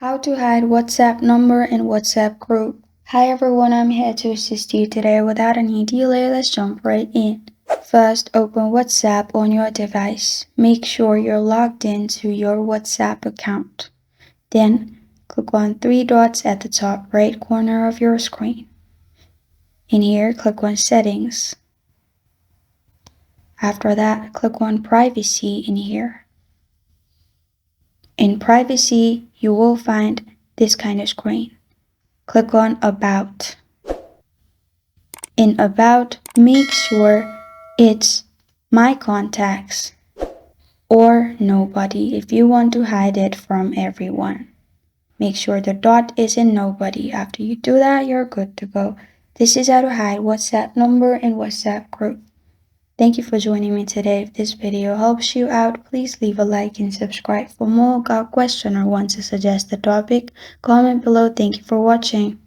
How to hide WhatsApp number in WhatsApp group. Hi everyone, I'm here to assist you today. Without any delay, let's jump right in. First, open WhatsApp on your device. Make sure you're logged in to your WhatsApp account. Then, click on three dots at the top right corner of your screen. In here, click on Settings. After that, click on Privacy in here. In Privacy, you will find this kind of screen. Click on About. In About, make sure it's My Contacts or Nobody if you want to hide it from everyone. Make sure the dot is in Nobody. After you do that, you're good to go. This is how to hide WhatsApp number in WhatsApp group. Thank you for joining me today. If this video helps you out, please leave a like and subscribe for more. Got a question or want to suggest a topic? Comment below. Thank you for watching.